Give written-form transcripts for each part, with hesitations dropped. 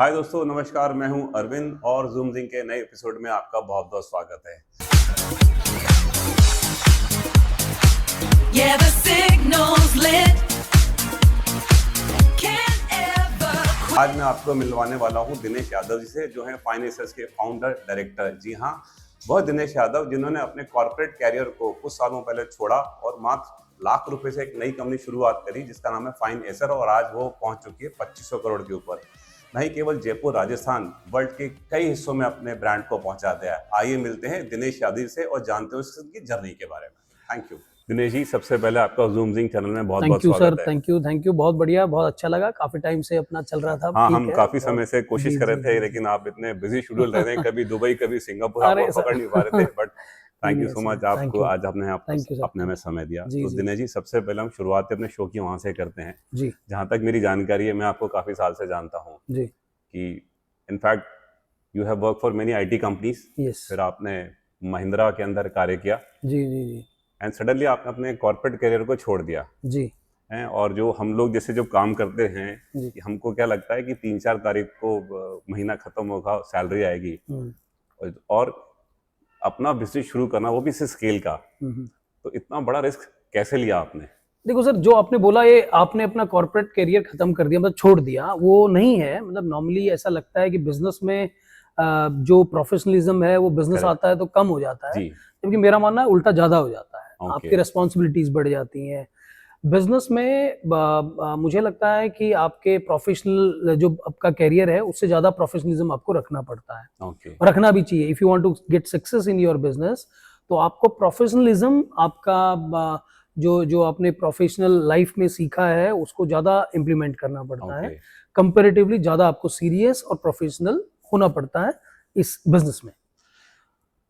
हाय दोस्तों, नमस्कार। मैं हूं अरविंद और जूम जिंग के नए एपिसोड में आपका बहुत बहुत स्वागत है। Yeah, the signal's lit. Can't ever quit. आज मैं आपको मिलवाने वाला हूं दिनेश यादव जी से, जो हैं फाइनेंसर्स के फाउंडर डायरेक्टर। जी हाँ, वह दिनेश यादव जिन्होंने अपने कॉर्पोरेट कैरियर को कुछ सालों पहले छोड़ा और मात्र लाख रुपए से एक नई कंपनी शुरुआत करी जिसका नाम है फाइनेसर, और आज वो पहुंच चुकी है 2500 करोड़ के ऊपर। नहीं केवल जयपुर, राजस्थान, वर्ल्ड के कई हिस्सों में अपने ब्रांड को पहुंचा दिया है। आइए मिलते हैं दिनेश यादव से और जानते हैं उसकी जर्नी के बारे में। Thank you Dinesh ji. सबसे पहले आपका जूम जिंग चैनल में बहुत बहुत स्वागत है। थैंक यू, बहुत बढ़िया, बहुत अच्छा लगा। काफी टाइम से अपना चल रहा था। हाँ, हम काफी समय से कोशिश कर रहे थे, लेकिन आप इतने बिजी शेड्यूल रह रहे हैं, कभी दुबई कभी सिंगापुर, आप पकड़ नहीं पा रहे थे। But thank you so much, आपको आज आपने अपने में समय दिया। तो दिनेश जी, सबसे पहले हम शुरुआत अपने शो की वहां से करते हैं जी। जहां तक मेरी जानकारी है, मैं आपको काफी साल से जानता हूँ जी, कि in fact you have work for many IT companies. फिर आपने महिंद्रा के अंदर कार्य किया जी जी जी, एंड सडनली आपने अपने कॉर्पोरेट करियर को छोड़ दिया जी हैं। और जो हम लोग जैसे जब काम करते हैं कि हमको क्या लगता है कि 3-4 तारीख को महीना खत्म होगा, सैलरी आएगी, और अपना बिजनेस शुरू करना, वो भी इस स्केल का, तो इतना बड़ा रिस्क कैसे लिया आपने? देखो सर, जो आपने बोला ये आपने अपना कॉर्पोरेट करियर खत्म कर दिया, मतलब छोड़ दिया, वो नहीं है। मतलब नॉर्मली ऐसा लगता है कि बिजनेस में जो प्रोफेशनलिज्म है वो बिजनेस आता है तो कम हो जाता है, जबकि मेरा मानना है उल्टा ज्यादा हो जाता है। आपकी रिस्पॉन्सिबिलिटीज बढ़ जाती हैं बिजनेस में। मुझे लगता है कि आपके प्रोफेशनल जो आपका कैरियर है उससे ज्यादा प्रोफेशनलिज्म आपको रखना पड़ता है, रखना भी चाहिए। If you want to get success in your business, तो आपको प्रोफेशनलिज्म, आपका जो आपने प्रोफेशनल लाइफ में सीखा है उसको ज्यादा इम्प्लीमेंट करना पड़ता है। कंपैरेटिवली ज्यादा आपको सीरियस और प्रोफेशनल होना पड़ता है इस बिजनेस में।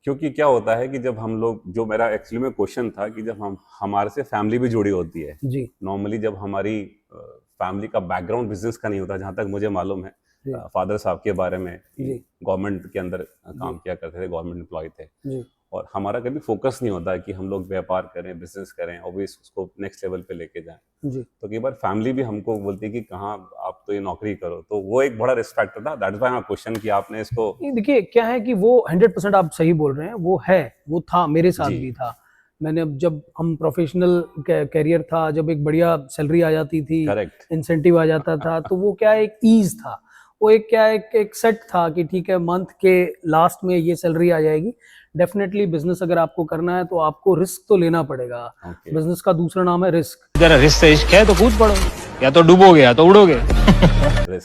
क्योंकि क्या होता है कि जब हम लोग, जो मेरा एक्चुअली में क्वेश्चन था कि जब हमारे से फैमिली भी जुड़ी होती है जी, नॉर्मली जब हमारी फैमिली का बैकग्राउंड बिजनेस का नहीं होता, जहाँ तक मुझे मालूम है, फादर साहब के बारे में गवर्नमेंट के अंदर काम किया करते थे, गवर्नमेंट एम्प्लॉय थे जी, और हमारा कभी फोकस नहीं होता है कि हम लोग व्यापार करें, बिजनेस करें और भी उसको नेक्स्ट लेवल पे लेके जाएं जी। तो कई बार फैमिली भी हमको बोलती है कि कहाँ, आप तो ये नौकरी करो, तो वो एक बड़ा रिस्क फैक्टर था। दैट्स व्हाई माय क्वेश्चन कि आपने इसको, देखिए क्या है कि वो 100% आप सही बोल रहे हैं, वो है, वो था, मेरे साथ भी था। मैंने जब हम प्रोफेशनल कैरियर था, जब एक बढ़िया सैलरी आ जाती थी, इंसेंटिव आ जाता था, तो वो क्या एक ईज था, वो एक सेट था कि ठीक है, मंथ के लास्ट में ये सैलरी आ जाएगी। डेफिनेटली बिजनेस अगर आपको करना है तो आपको रिस्क तो लेना पड़ेगा। बिजनेस का दूसरा नाम है रिस्क। जरा रिस्क से इश्क है तो कूद पड़ो, या तो डूबोगे या तो उड़ोगे।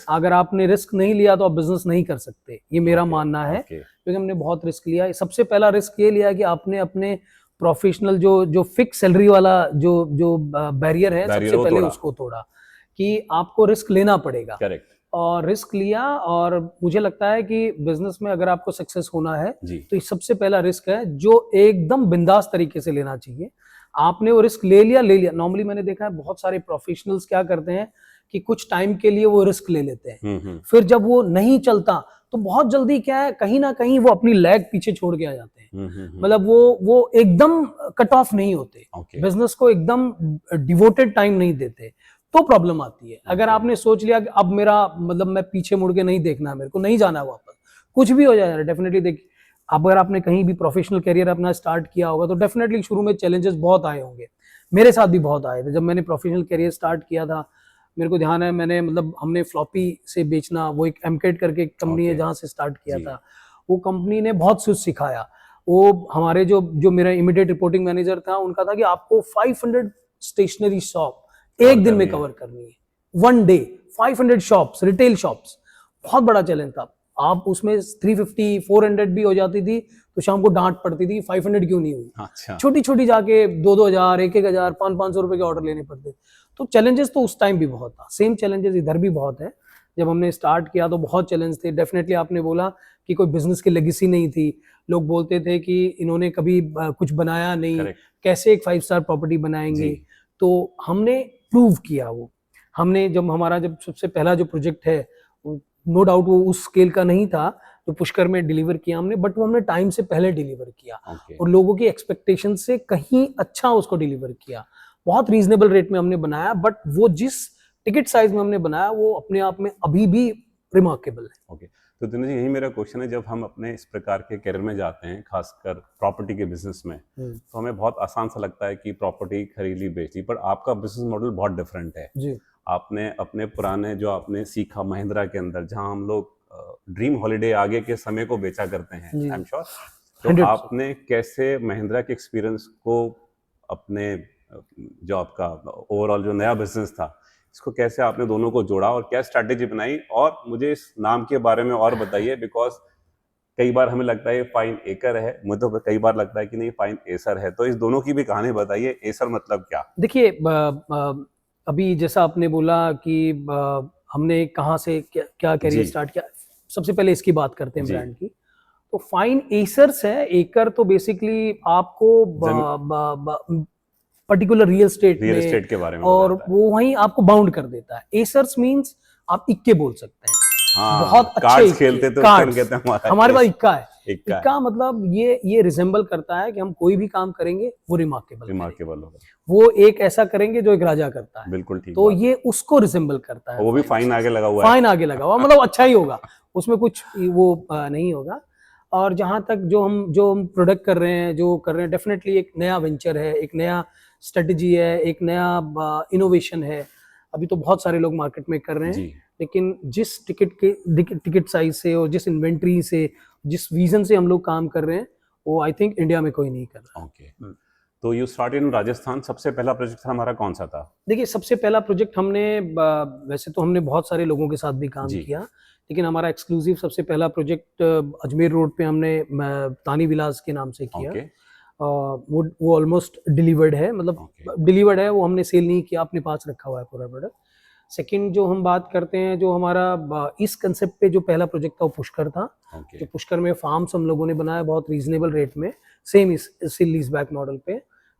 अगर आपने रिस्क नहीं लिया तो आप बिजनेस नहीं कर सकते, ये मेरा मानना है, क्योंकि हमने बहुत रिस्क लिया। सबसे पहला रिस्क ये लिया कि आपने अपने प्रोफेशनल जो फिक्स सैलरी वाला जो बैरियर है, सबसे पहले उसको तोड़ा कि आपको रिस्क लेना पड़ेगा। करेक्ट। और रिस्क लिया, और मुझे लगता है कि बिजनेस में अगर आपको सक्सेस होना है तो सबसे पहला रिस्क है जो एकदम बिंदास तरीके से लेना चाहिए। आपने वो रिस्क ले लिया। नॉर्मली मैंने देखा है बहुत सारे प्रोफेशनल्स क्या करते हैं कि कुछ टाइम के लिए वो रिस्क ले लेते हैं, फिर जब वो नहीं चलता तो बहुत जल्दी क्या है, कहीं ना कहीं वो अपनी लैग पीछे छोड़ के आ जाते हैं। मतलब वो एकदम कट ऑफ नहीं होते, बिजनेस को एकदम डिवोटेड टाइम नहीं देते, तो प्रॉब्लम आती है। अगर आपने सोच लिया कि अब मेरा मतलब मैं पीछे मुड़ के नहीं देखना है, मेरे को नहीं जाना वापस, कुछ भी हो जाए, डेफिनेटली देखिए, अगर आपने कहीं भी प्रोफेशनल करियर अपना स्टार्ट किया होगा तो डेफिनेटली शुरू में चैलेंजेस बहुत आए होंगे। मेरे साथ भी बहुत आए थे। जब मैंने प्रोफेशनल करियर स्टार्ट किया था, मेरे को ध्यान है, हमने फ्लॉपी से बेचना, वो एक एमकेट करके एक कंपनी है जहाँ से स्टार्ट किया था, वो कंपनी ने बहुत कुछ सिखाया। वो हमारे जो मेरा इमीडिएट रिपोर्टिंग मैनेजर था, उनका था कि आपको 500 स्टेशनरी शॉप एक दिन में कवर करनी है, one day 500 shops, retail shops. बहुत बड़ा चैलेंज था। आप उसमें 350 400 भी हो जाती थी तो शाम को डांट पड़ती थी, 500 क्यों नहीं हुई। अच्छा। छोटी छोटी जाके 2-2 हजार, 1-1 हजार, 500-500 रुपए के ऑर्डर लेने पड़ते। तो चैलेंजेस तो उस टाइम भी बहुत था, सेम चैलेंजेस इधर भी बहुत है। जब हमने स्टार्ट किया तो बहुत चैलेंज थे। डेफिनेटली आपने बोला कि कोई बिजनेस की लेगेसी नहीं थी, लोग बोलते थे कि इन्होंने कभी कुछ बनाया नहीं, कैसे एक 5 स्टार प्रॉपर्टी बनाएंगे। तो हमने प्रूव किया। वो हमने जब सबसे पहला जो प्रोजेक्ट है, नो डाउट वो उस स्केल का नहीं था जो पुष्कर में डिलीवर किया हमने, बट वो हमने टाइम से पहले डिलीवर किया और लोगों की एक्सपेक्टेशन से कहीं अच्छा उसको डिलीवर किया। बहुत रीजनेबल रेट में हमने बनाया, बट वो जिस टिकट साइज में हमने बनाया वो अपने आप में अभी भी रिमार्केबल है। ओके, तो दिनेश जी, यही मेरा क्वेश्चन है, जब हम अपने इस प्रकार के करियर में जाते हैं, खासकर प्रॉपर्टी के बिजनेस में, तो हमें बहुत आसान सा लगता है कि प्रॉपर्टी खरीद ली बेच ली, पर आपका बिजनेस मॉडल बहुत डिफरेंट है जी। आपने अपने पुराने जो आपने सीखा महिंद्रा के अंदर, जहां हम लोग ड्रीम हॉलिडे आगे के समय को बेचा करते हैं, आई एम श्योर, तो 100%। आपने कैसे महिंद्रा के एक्सपीरियंस को अपने जो आपका ओवरऑल जो नया बिजनेस था, इसको कैसे आपने दोनों को जोड़ा और क्या स्ट्रैटेजी बनाई, और मुझे इस नाम के बारे में और बताइए, बिकॉज कई बार हमें लगता है ये फाइन एकर है, मुझे तो कई बार लगता है कि नहीं फाइन एसर है, तो इस दोनों की भी कहानी बताइए। एसर मतलब क्या? देखिए, अभी जैसा आपने बोला कि हमने कहाँ से क्या करियर स्टार्ट किया, सबसे पहले इसकी बात करते हैं ब्रांड की। तो फाइन एसर्स है, एकर तो बेसिकली आपको पर्टिकुलर रियल एस्टेट के बारे में और वो वहीं आपको बाउंड कर देता है। एसर्स मींस आप इक्के बोल सकते हैं। हाँ, बहुत अच्छे कार्ड्स खेलते तो कार्ड्स कहते हैं हमारे पास इक्का है। इक्का मतलब ये रिजेंबल करता है कि हम कोई भी काम करेंगे वो रिमार्केबल होगा, वो एक ऐसा करेंगे जो एक राजा करता है। बिल्कुल ठीक। तो ये उसको रिजेंबल करता है। वो भी फाइन आगे लगा हुआ है, फाइन आगे लगा हुआ, मतलब अच्छा ही होगा, उसमें कुछ वो नहीं होगा। और जहां तक जो हम प्रोडक्ट कर रहे हैं, डेफिनेटली एक नया वेंचर है, एक नया स्ट्रेटजी है, एक नया इनोवेशन है। अभी तो बहुत सारे लोग मार्केट में कर रहे हैं, लेकिन जिस टिकट साइज से और जिस इन्वेंट्री से, जिस विजन से हम लोग काम कर रहे हैं, वो आई थिंक इंडिया में कोई नहीं कर रहा। ओके, तो यू स्टार्टेड इन राजस्थान। सबसे पहला प्रोजेक्ट हमारा कौन सा था? देखिए, सबसे पहला प्रोजेक्ट हमने वैसे तो हमने बहुत सारे लोगों के साथ भी काम किया, लेकिन हमारा एक्सक्लूसिव सबसे पहला प्रोजेक्ट अजमेर रोड पे हमने तानी विलास के नाम से किया। वो ऑलमोस्ट डिलीवर्ड है, मतलब डिलीवर्ड है, वो हमने सेल नहीं किया, अपने पास रखा हुआ है पूरा प्रोडक्ट। सेकंड जो हम बात करते हैं, जो हमारा इस कंसेप्ट पे जो पहला प्रोजेक्ट था वो पुष्कर था। जो पुष्कर में फार्म्स हम लोगों ने बनाया बहुत रीजनेबल रेट में, सेम इस लीज बैक मॉडल पे,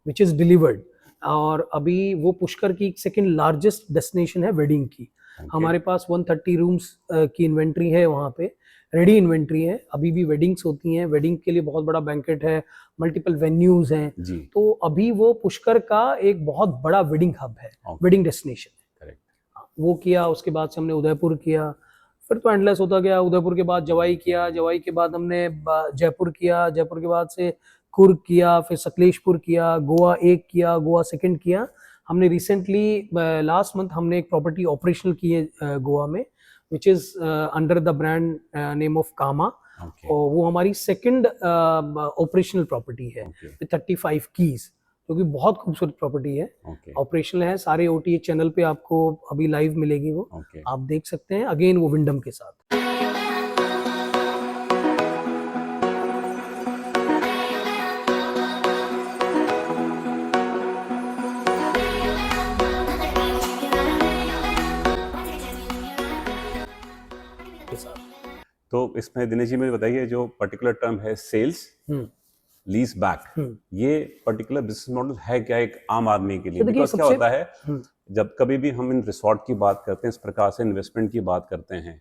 विच इज डिलीवर्ड। और अभी वो पुष्कर की सेकंड लार्जेस्ट डेस्टिनेशन है वेडिंग की। हमारे पास 130 रूम्स की इन्वेंट्री है, वहाँ पे रेडी इन्वेंट्री है। अभी भी वेडिंग्स होती हैं, वेडिंग के लिए बहुत बड़ा बैंकेट है, मल्टीपल वेन्यूज हैं, तो अभी वो पुष्कर का एक बहुत बड़ा वेडिंग हब है, वेडिंग डेस्टिनेशन है। वो किया, उसके बाद से हमने उदयपुर किया, फिर तो एंडलेस होता गया। उदयपुर के बाद जवाई किया, जवाई के बाद हमने जयपुर किया, जयपुर के बाद से कुर्ग किया, फिर सकलेशपुर किया, गोवा 1 किया, गोवा 2 किया। हमने रिसेंटली लास्ट मंथ हमने एक प्रॉपर्टी ऑपरेशनल की है गोवा में, which is under the brand name of Kama. और वो हमारी सेकंड ऑपरेशनल प्रॉपर्टी है विद 35 कीज, जो कि बहुत खूबसूरत प्रॉपर्टी है। ऑपरेशनल है, सारे OTA चैनल पे आपको अभी लाइव मिलेगी, वो आप देख सकते हैं। अगेन वो विंडम के साथ। तो इसमें दिनेश जी मुझे बताइए, जो पर्टिकुलर टर्म है सेल्स लीज बैक, ये पर्टिकुलर बिजनेस मॉडल है क्या एक आम आदमी के लिए? बिकॉज क्या होता है, जब कभी भी हम इन रिसोर्ट की बात करते हैं, इस प्रकार से इन्वेस्टमेंट की बात करते हैं,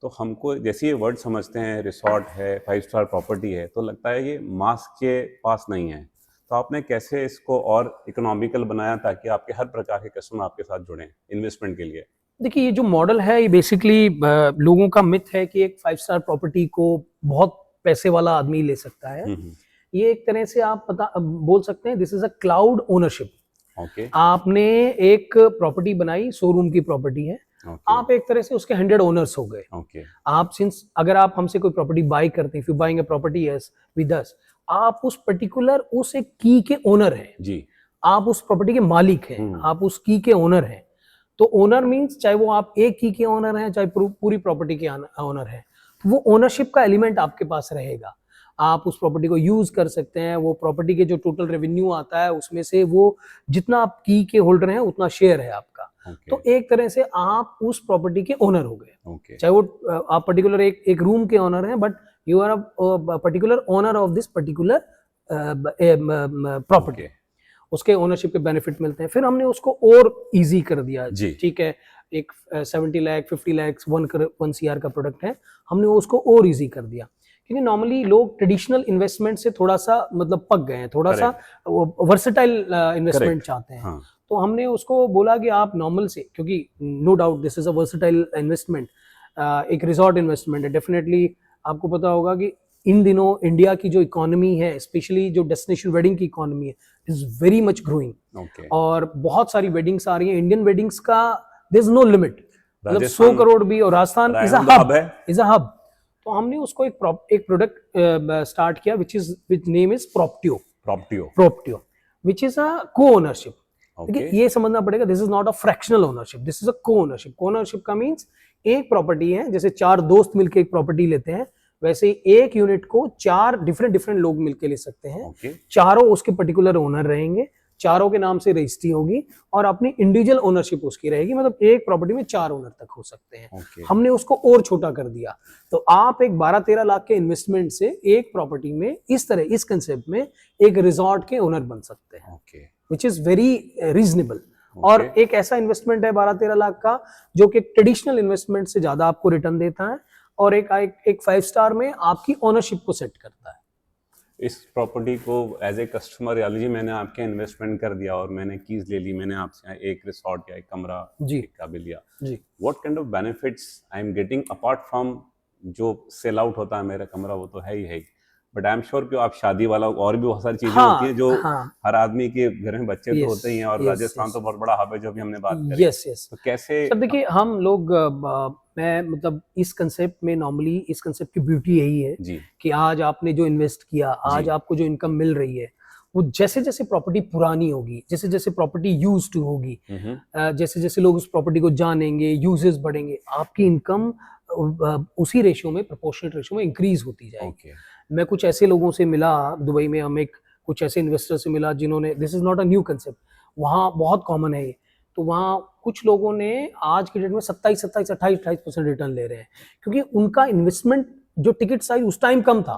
तो हमको जैसे ये वर्ड समझते हैं, रिसोर्ट है, 5 स्टार प्रॉपर्टी है, तो लगता है ये मास के पास नहीं है। तो आपने कैसे इसको और इकोनॉमिकल बनाया ताकि आपके हर प्रकार के कस्टमर आपके साथ जुड़ें इन्वेस्टमेंट के लिए? देखिए, ये जो मॉडल है, ये बेसिकली लोगों का मिथ है कि एक 5 स्टार प्रॉपर्टी को बहुत पैसे वाला आदमी ले सकता है। ये एक तरह से आप बोल सकते हैं, this is a cloud ownership. आपने एक प्रॉपर्टी बनाई, 100 रूम की प्रॉपर्टी है, आप एक तरह से उसके 100 ओनर्स हो गए। आप अगर आप हमसे कोई प्रॉपर्टी बाय करते हैं, if you buying a property with us, आप उस पर्टिकुलर उस एक की के ओनर हैं जी, आप उस प्रॉपर्टी के मालिक हैं, आप उस की के ओनर हैं। तो ओनर मींस चाहे वो आप एक की के ओनर हैं, चाहे पूरी प्रॉपर्टी के ओनर हैं, तो वो ओनरशिप का एलिमेंट आपके पास रहेगा। आप उस प्रॉपर्टी को यूज कर सकते हैं, वो प्रॉपर्टी के जो टोटल रेवेन्यू आता है उसमें से वो जितना आप की के होल्डर हैं उतना शेयर है आपका। तो एक तरह से आप उस प्रॉपर्टी के ओनर हो गए। चाहे वो आप पर्टिकुलर एक रूम के ओनर हैं, but you are a particular owner of this particular property. उसके ओनरशिप के बेनिफिट मिलते हैं। फिर हमने उसको और इजी कर दिया, ठीक है, एक 70 लाख 50 लाख 1 CR का प्रोडक्ट है, हमने उसको और इजी कर दिया। क्योंकि नॉर्मली लोग ट्रेडिशनल इन्वेस्टमेंट से थोड़ा सा मतलब पक गए हैं, थोड़ा सा वर्सेटाइल इन्वेस्टमेंट चाहते हैं। तो हमने उसको बोला कि आप नॉर्मल से, क्योंकि no doubt this is a versatile investment, एक रिजॉर्ट इन्वेस्टमेंट है। डेफिनेटली आपको पता होगा कि इन दिनों इंडिया की जो इकोनॉमी है, स्पेशली जो डेस्टिनेशन वेडिंग की इकोनॉमी है, इज वेरी मच ग्रोइंग। और बहुत सारी वेडिंग्स आ रही हैं। इंडियन वेडिंग्स का देयर इज नो लिमिट, मतलब 100 करोड़ भी। और राजस्थान इज अ हब। तो हमने उसको एक प्रोडक्ट स्टार्ट किया विच नेम इज प्रॉप्टियो, which is a co ownership. देखिए ये समझना पड़ेगा, this is not a fractional ownership, this is a co ownership. को ओनरशिप का मींस एक प्रॉपर्टी है, जैसे 4 दोस्त मिलकर एक प्रॉपर्टी लेते हैं, वैसे एक यूनिट को 4 डिफरेंट लोग मिलकर ले सकते हैं। चारों उसके पर्टिकुलर ओनर रहेंगे, चारों के नाम से रजिस्ट्री होगी और अपनी इंडिविजुअल ओनरशिप उसकी रहेगी। मतलब एक प्रॉपर्टी में 4 ओनर तक हो सकते हैं। हमने उसको और छोटा कर दिया। तो आप एक 12-13 लाख के इन्वेस्टमेंट से एक प्रॉपर्टी में इस तरह, इस कंसेप्ट में एक रिजॉर्ट के ओनर बन सकते हैं, विच इज वेरी रीजनेबल। और एक ऐसा इन्वेस्टमेंट है 12-13 लाख का जो कि ट्रेडिशनल इन्वेस्टमेंट से ज्यादा आपको रिटर्न देता है और एक 5 स्टार में आपकी ओनरशिप को सेट करता है। इस प्रॉपर्टी को एज ए कस्टमर या लीजिए मैंने आपके इन्वेस्टमेंट कर दिया और मैंने कीज ले ली, मैंने आपसे एक रिसोर्ट या एक कमरा का भी लिया, what kind of benefits I am getting apart from जो सेल आउट होता है मेरा कमरा, वो तो है ही, बट आई एम श्योर कि आप शादी वाला और भी बहुत सारी चीजें होती हैं जो हर आदमी के घर में बच्चे तो होते ही हैं और राजस्थान तो बहुत बड़ा हब है जो भी हमने बात करी। तो कैसे सब देखिए हम लोग, मैं मतलब इस कंसेप्ट में नॉर्मली इस कंसेप्ट की ब्यूटी यही है कि आज आपने जो इन्वेस्ट किया, आज आपको जो इनकम मिल रही है, वो जैसे जैसे प्रॉपर्टी पुरानी होगी, जैसे जैसे प्रॉपर्टी यूज्ड टू होगी, जैसे जैसे लोग उस प्रॉपर्टी को जानेंगे, यूजेस बढ़ेंगे, आपकी इनकम उसी रेशियो में, प्रोपोर्शनल रेशियो में इंक्रीज होती जाएगी। मैं कुछ ऐसे लोगों से मिला दुबई में, हम कुछ ऐसे इन्वेस्टर से मिला जिन्होंने, this is not a new concept, वहाँ बहुत कॉमन है ये। तो वहाँ कुछ लोगों ने आज की डेट में 27-28% रिटर्न ले रहे हैं, क्योंकि उनका इन्वेस्टमेंट जो टिकट साइज उस टाइम कम था,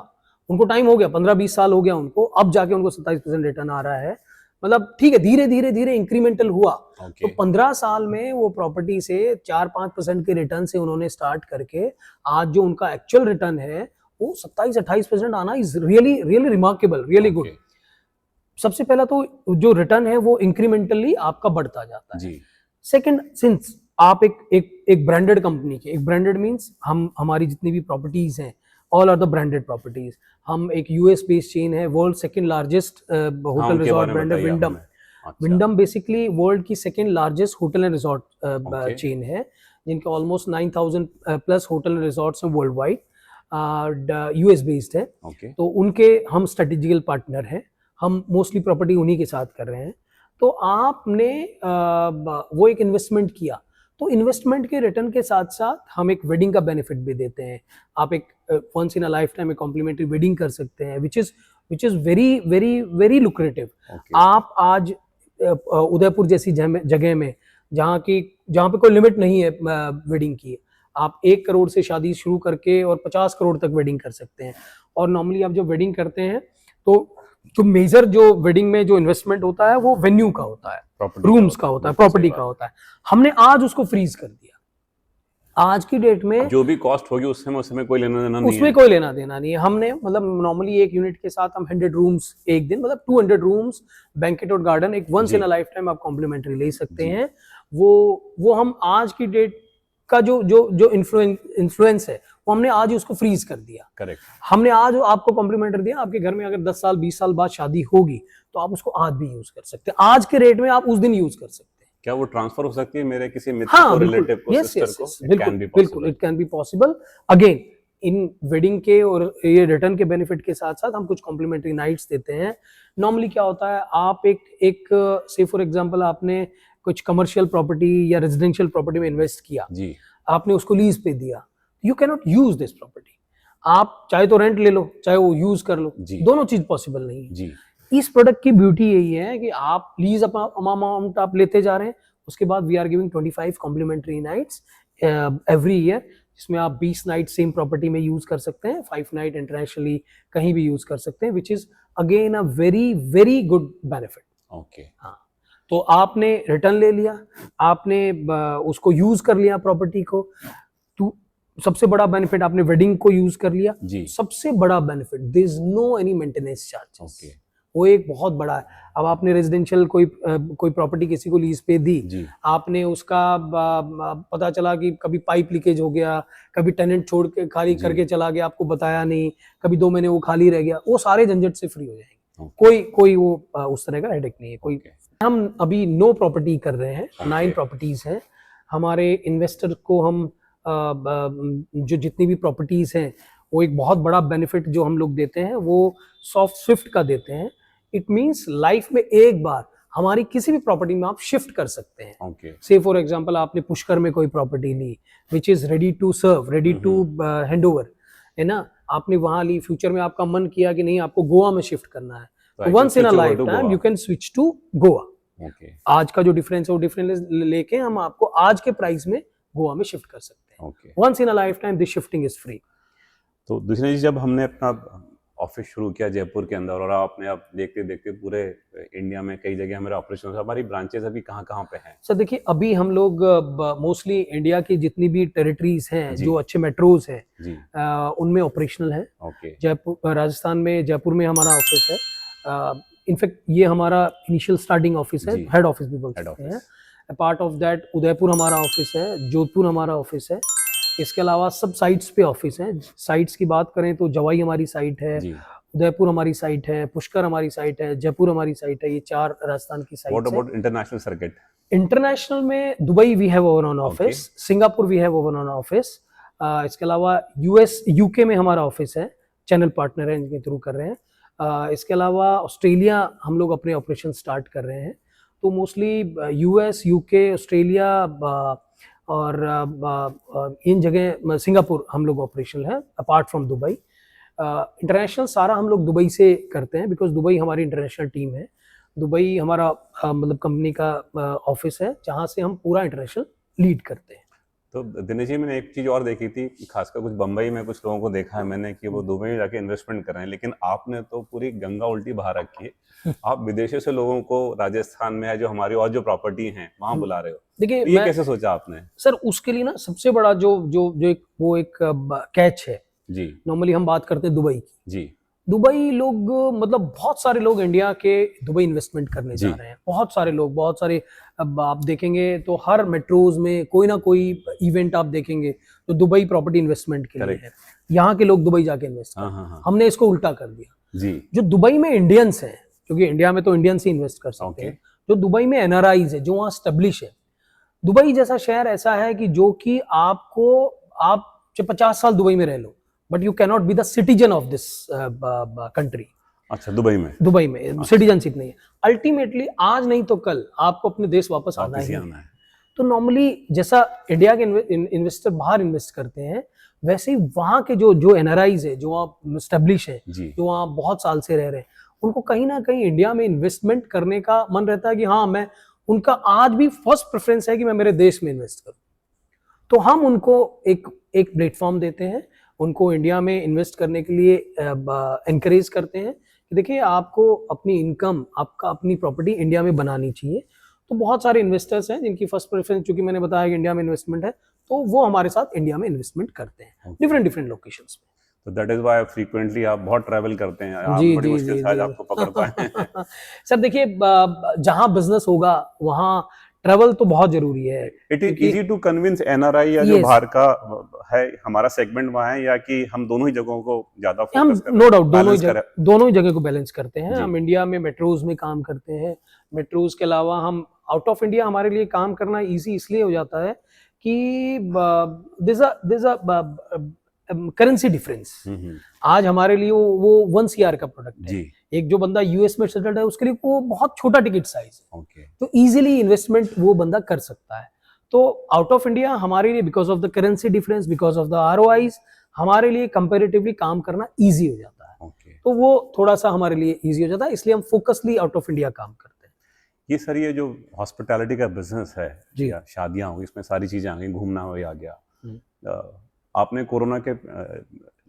उनको टाइम हो गया, 15-20 साल हो गया उनको, अब जाके उनको 27% रिटर्न आ रहा है। मतलब ठीक है, धीरे धीरे धीरे इंक्रीमेंटल हुआ। तो 15 साल में वो प्रॉपर्टी से 4-5% के रिटर्न से उन्होंने स्टार्ट करके आज जो उनका एक्चुअल रिटर्न है वो 27-28% आना is really really remarkable, really good. सबसे पहला तो जो रिटर्न है वो इंक्रीमेंटली आपका बढ़ता जाता है। सेकंड, सिंस आप एक ब्रांडेड कंपनी के, एक ब्रांडेड मींस हमारी जितनी भी प्रॉपर्टीज हैं all are the branded properties. हम एक यूएस बेस्ड चेन है, world second largest hotel resort brand है विंडम। विंडम बेसिकली वर्ल्ड की second largest hotel and resort chain है, जिनके almost 9,000 plus hotel and resorts हैं वर्ल्ड वाइड, यूएस बेस्ड है। तो उनके हम स्ट्रेटेजिकल पार्टनर हैं, हम मोस्टली प्रॉपर्टी उन्हीं के साथ कर रहे हैं। तो आपने वो एक इन्वेस्टमेंट किया, तो इन्वेस्टमेंट के रिटर्न के साथ साथ हम एक वेडिंग का बेनिफिट भी देते हैं। आप एक once in a life time एक कॉम्प्लीमेंट्री वेडिंग कर सकते हैं, which is very very very lucrative. आप आज उदयपुर जैसी जगह में जहाँ पे कोई लिमिट नहीं है वेडिंग की, आप 1 करोड़ से शादी शुरू करके और 50 करोड़ तक वेडिंग कर सकते हैं। और नॉर्मली आप जब वेडिंग करते हैं तो जो मेजर जो वेडिंग में जो इन्वेस्टमेंट होता है वो वेन्यू का होता है, रूम्स का होता है, प्रॉपर्टी का होता है। हमने आज उसको फ्रीज कर दिया। आज की डेट में जो भी कॉस्ट होगी उसमें कोई लेना देना नहीं है, उसमें कोई लेना देना नहीं है। हमने मतलब नॉर्मली एक यूनिट के साथ हम 100 रूम्स एक दिन, मतलब 200 रूम्स, बैंकेट और गार्डन, एक once in a life time आप कॉम्प्लीमेंट्री ले सकते हैं। वो हम आज की डेट का जो इन्फ्लुएंस है वो हमने आज उसको फ्रीज कर दिया। करेक्ट। हमने आज आपको कॉम्प्लीमेंट्री दिया। आपके घर में अगर 10 साल 20 साल बाद शादी होगी तो आप उसको आज भी यूज कर सकते हैं, आज के रेट में आप उस दिन यूज कर सकते हैं। क्या वो ट्रांसफर हो सकती है मेरे किसी मित्र को, रिलेटिव को, सिस्टर को? बिल्कुल, it can be possible. Again in wedding के और ये रिटर्न के बेनिफिट के साथ साथ हम कुछ कॉम्प्लीमेंट्री नाइट्स देते हैं। नॉर्मली क्या होता है, आप एक से फॉर एग्जांपल आपने कुछ कमर्शियल प्रॉपर्टी या रेजिडेंशियल प्रॉपर्टी में इन्वेस्ट किया जी, आपने उसको लीज पे दिया, you can not use this property. आप चाहे तो रेंट ले लो, चाहे वो यूज कर लो, दोनों चीज पॉसिबल नहीं है जी। इस प्रोडक्ट की ब्यूटी यही है कि आप लीज अमाउंट आप लेते जा रहे हैं, उसके बाद we are giving 25 complimentary nights every year, जिसमें आप 20 नाइट सेम प्रॉपर्टी में यूज कर सकते हैं, 5 नाइट इंटरनेशनली कहीं भी यूज कर सकते हैं, which is again a very very good benefit. Okay, हाँ, तो आपने रिटर्न ले लिया, आपने उसको यूज कर लिया प्रॉपर्टी को, तो सबसे बड़ा बेनिफिट आपने वेडिंग को यूज कर लिया जी। सबसे बड़ा benefit, there is no any maintenance charges. वो एक बहुत बड़ा है। अब आपने रेजिडेंशियल कोई प्रॉपर्टी किसी को लीज पे दी, जी आपने उसका पता चला कि कभी पाइप लीकेज हो गया, कभी टेनेंट छोड़ के खाली जी। करके चला गया, आपको बताया नहीं, कभी 2 महीने वो खाली रह गया, वो सारे झंझट से फ्री हो जाएंगे। कोई वो उस तरह का हेडेक नहीं है कोई। हम अभी 9 प्रॉपर्टी कर रहे हैं, 9 प्रॉपर्टीज हैं। हमारे इन्वेस्टर को हम जो जितनी भी प्रॉपर्टीज हैं, वो एक बहुत बड़ा बेनिफिट जो हम लोग देते हैं वो सॉफ्ट स्विफ्ट का देते हैं। इट मींस लाइफ में एक बार हमारी किसी भी प्रॉपर्टी में आप शिफ्ट कर सकते हैं। से फॉर एग्जांपल आपने पुष्कर में कोई प्रॉपर्टी ली which is ready to serve, ready to handover, है ना, आपने वहां ली, फ्यूचर में आपका मन किया कि नहीं आपको गोवा में शिफ्ट करना है, once in a life time you can switch to Goa. आज का जो डिफरेंस है वो डिफरेंस लेके हम आपको आज के प्राइस में गोवा में शिफ्ट कर सकते हैं। Once in a life time this shifting is free. तो दूसरी चीज, जब हमने अपना ऑफिस शुरू किया जयपुर के अंदर और आपने अब देखते देखते पूरे इंडिया में कई जगह हमारे ऑपरेशन, हमारी ब्रांचेस अभी कहाँ कहाँ पे हैं? सर देखिए, अभी हम लोग मोस्टली इंडिया की जितनी भी टेरिटरीज हैं जो अच्छे मेट्रोज हैं उनमें ऑपरेशनल है। जयपुर राजस्थान में, जयपुर में हमारा ऑफिस है। इनफैक्ट ये हमारा इनिशियल स्टार्टिंग ऑफिस है, हेड ऑफिस भी बोल सकते हैं। पार्ट ऑफ दैट उदयपुर हमारा ऑफिस है, जोधपुर हमारा ऑफिस है। इसके अलावा सब साइट्स पे ऑफिस हैं। साइट्स की बात करें तो जवाई हमारी साइट है, उदयपुर हमारी साइट है, पुष्कर हमारी साइट है, जयपुर हमारी साइट है। ये 4 राजस्थान की साइट है। What about international circuit? International में Dubai we have our own office, Singapore we have our own office. इसके अलावा यूएस यूके में हमारा ऑफिस है, चैनल पार्टनर है, इनके थ्रू कर रहे हैं। इसके अलावा ऑस्ट्रेलिया हम लोग अपने ऑपरेशन स्टार्ट कर रहे हैं। तो मोस्टली यूएस, यूके, ऑस्ट्रेलिया और इन जगह, सिंगापुर हम लोग ऑपरेशनल है अपार्ट फ्रॉम दुबई। इंटरनेशनल सारा हम लोग दुबई से करते हैं बिकॉज दुबई हमारी इंटरनेशनल टीम है। दुबई हमारा मतलब कंपनी का ऑफिस है जहाँ से हम पूरा इंटरनेशनल लीड करते हैं। तो दिनेश जी, मैंने एक चीज और देखी थी, खासकर कुछ बम्बई में कुछ लोगों को देखा है मैंने कि वो दुबई में जाके इन्वेस्टमेंट कर रहे हैं, लेकिन आपने तो पूरी गंगा उल्टी बहा रखी है। आप विदेशों से लोगों को राजस्थान में है जो हमारी और जो प्रॉपर्टी हैं वहां बुला रहे हो। देखिए, ये कैसे सोचा आपने? सर उसके लिए ना सबसे बड़ा जो एक कैच है जी। नॉर्मली हम बात करते हैं दुबई की जी। दुबई लोग मतलब बहुत सारे लोग इंडिया के दुबई इन्वेस्टमेंट करने जा रहे हैं, बहुत सारे लोग, बहुत सारे। अब आप देखेंगे तो हर मेट्रोज में कोई ना कोई इवेंट आप देखेंगे तो दुबई प्रॉपर्टी इन्वेस्टमेंट के लिए है। यहाँ के लोग दुबई जाके इन्वेस्ट कर रहे हैं। हमने इसको उल्टा कर दिया जी। जो दुबई में इंडियंस हैं, क्योंकि इंडिया में तो इंडियंस ही इन्वेस्ट कर सकते हैं, जो दुबई में एनआरआईज है जो वहाँ स्टेब्लिश है। दुबई जैसा शहर ऐसा है कि जो कि आप 50 साल दुबई में रह लो but you cannot be the citizen of this country. अच्छा, दुबई में सिटीजनशिप नहीं है। अल्टीमेटली आज नहीं तो कल आपको अपने देश वापस आना ही है। तो नॉर्मली जैसा इंडिया के इन्वेस्टर बाहर इन्वेस्ट करते हैं, वैसे ही वहाँ के जो एनआरआईज है जो वहाँ स्टेब्लिश है, जो वहाँ बहुत साल से रह रहे हैं, उनको कहीं ना कहीं इंडिया में इन्वेस्टमेंट करने का मन रहता है कि हाँ, मैं उनका आज भी फर्स्ट प्रेफरेंस है कि मैं मेरे देश में इन्वेस्ट करूँ। तो हम उनको एक प्लेटफॉर्म देते हैं, उनको इंडिया में इन्वेस्ट करने के लिए एनकरेज करते हैं कि देखिए आपको अपनी इनकम, आपका अपनी प्रॉपर्टी इंडिया में बनानी चाहिए। तो बहुत सारे इन्वेस्टर्स हैं जिनकी फर्स्ट प्रेफरेंस, चूंकि मैंने बताया कि इंडिया में इन्वेस्टमेंट है, तो वो हमारे साथ इंडिया में इन्वेस्टमेंट करते हैं डिफरेंट लोकेशंस में। तो दैट इज व्हाई फ्रीक्वेंटली आप बहुत ट्रैवल करते हैं। आप बड़ी मुश्किल से आज आपको पकड़ पाए। सर देखिए, जहां बिजनेस होगा वहां ट्रैवल तो बहुत जरूरी है। It is easy to convince NRI या जो बाहर का है, हमारा सेगमेंट वहां है, या कि हम दोनों ही जगहों को ज्यादा फोकस करते हैं? नो डाउट दोनों ही जगह को बैलेंस करते हैं। हम इंडिया में मेट्रोज में काम करते हैं। मेट्रोज के अलावा हम आउट ऑफ इंडिया हमारे लिए काम करना इजी इसलिए हो जाता है कि करेंसी डिफरेंस। आज हमारे लिए वो 1 CR का प्रोडक्ट है। एक जो बंदा यूएस में सेटल्ड है उसके लिए वो बहुत छोटा टिकट साइज है, तो इजीली इन्वेस्टमेंट वो बंदा कर सकता है। तो आउट ऑफ इंडिया हमारे लिए because of the currency difference, because of the ROIs, हमारे लिए कंपैरेटिवली काम करना इजी हो जाता है। तो वो थोड़ा सा हमारे लिए इजी हो जाता है, इसलिए हम फोकसली आउट ऑफ इंडिया काम करते हैं। ये सर, ये जो हॉस्पिटैलिटी का बिजनेस है जी, शादियां हो, इसमें सारी चीजें आ गई, घूमना हो आ गया। आपने कोरोना के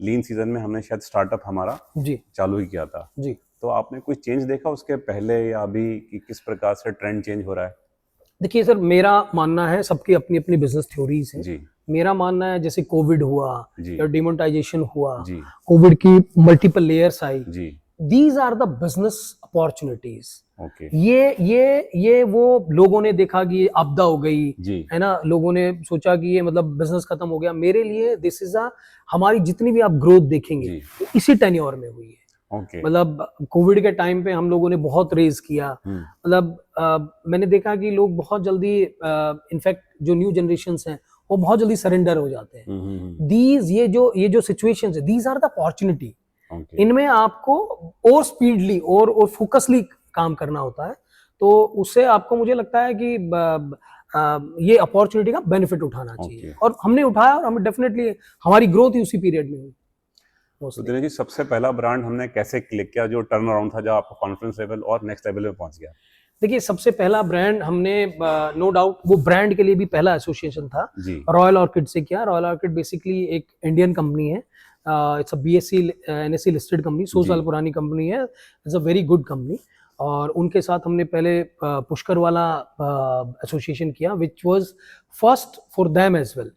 लीन सीजन में हमने शायद स्टार्टअप हमारा जी चालू ही किया था जी। तो आपने कोई चेंज देखा उसके पहले या अभी कि किस प्रकार से ट्रेंड चेंज हो रहा है? देखिए सर, मेरा मानना है, सबकी अपनी अपनी बिजनेस थ्योरीज है जी। मेरा मानना है जैसे कोविड हुआ या डिमोनेटाइजेशन हुआ, कोविड की मल्टीपल लेयर्स आई जी, these are the business opportunities. Okay. ये वो लोगों ने देखा कि ये आपदा हो गई जी। है ना, लोगों ने सोचा कि ये मतलब बिजनेस खत्म हो गया। मेरे लिए दिस इज अ, हमारी जितनी भी आप ग्रोथ देखेंगे जी। वो इसी टेन्योर में हुई है। ओके। मतलब कोविड के टाइम पे हम लोगों ने बहुत रेज किया। मतलब मैंने देखा कि लोग बहुत जल्दी, इनफैक्ट जो न्यू जनरेशन्स हैं वो बहुत जल्दी सरेंडर हो जाते हैं। दीज ये जो सिचुएशंस है, दीज आर द अपॉर्चुनिटी। इनमें आपको और स्पीडली और फोकसली काम करना होता है, तो उससे आपको, मुझे लगता है कि ये अपॉर्चुनिटी का बेनिफिट उठाना चाहिए। और हमने उठाया, और हमें डेफिनेटली हमारी ग्रोथ ही उसी पीरियड में हुई। तो दिनेश जी, सबसे पहला ब्रांड हमने कैसे क्लिक किया जो टर्न अराउंड था, जो आपका कॉन्फिडेंस लेवल और नेक्स्ट लेवल में पहुंच गया? देखिए, सबसे पहला ब्रांड हमने, नो डाउट वो ब्रांड के लिए भी पहला एसोसिएशन था, रॉयल ऑर्किड से किया। रॉयल ऑर्किड बेसिकली एक इंडियन कंपनी है, it's a BSE NSE listed company, 100 साल पुरानी कंपनी है, it's a very good company. और उनके साथ हमने पहले पुष्कर वाला एसोसिएशन किया, which was first for them as well.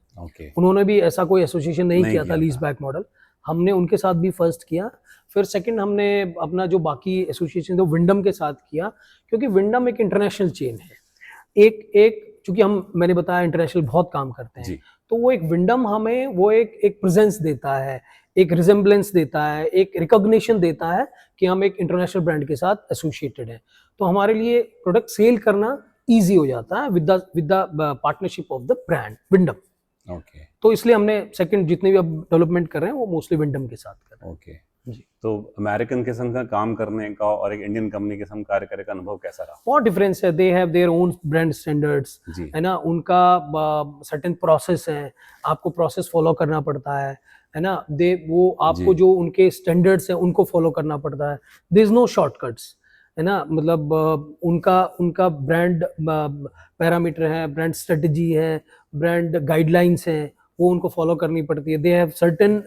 उन्होंने भी ऐसा कोई एसोसिएशन नहीं किया था लीज बैक मॉडल, हमने उनके साथ भी फर्स्ट किया। फिर सेकंड हमने अपना जो बाकी एसोसिएशन थे विंडम के साथ किया, क्योंकि विंडम एक इंटरनेशनल चेन है। एक चूंकि मैंने बताया इंटरनेशनल बहुत काम करते हैं, तो वो एक विंडम हमें वो एक प्रेजेंस देता है, एक रिजेम्बलेंस देता है, एक रिकॉग्निशन देता है कि हम एक इंटरनेशनल ब्रांड के साथ एसोसिएटेड हैं। तो हमारे लिए प्रोडक्ट सेल करना ईजी हो जाता है with the partnership of the brand Wyndham. तो इसलिए हमने सेकंड जितने भी अब डेवलपमेंट कर रहे हैं वो मोस्टली विंडम के साथ कर रहे हैं। जी। तो अमेरिकन किस्म का काम करने का और एक इंडियन कंपनी के साथ कार्य करने का अनुभव कैसा रहा? बहुत डिफरेंस है। They have their own brand standards, है ना, उनका सर्टेन प्रोसेस है, आपको प्रोसेस फॉलो करना पड़ता है ना। वो आपको जो उनके स्टैंडर्ड्स हैं उनको फॉलो करना पड़ता है। देयर इज नो शॉर्टकट्स, है ना। मतलब उनका ब्रांड पैरामीटर है, ब्रांड स्ट्रेटजी है, ब्रांड गाइडलाइंस हैं, वो उनको फॉलो करनी पड़ती है। They have certain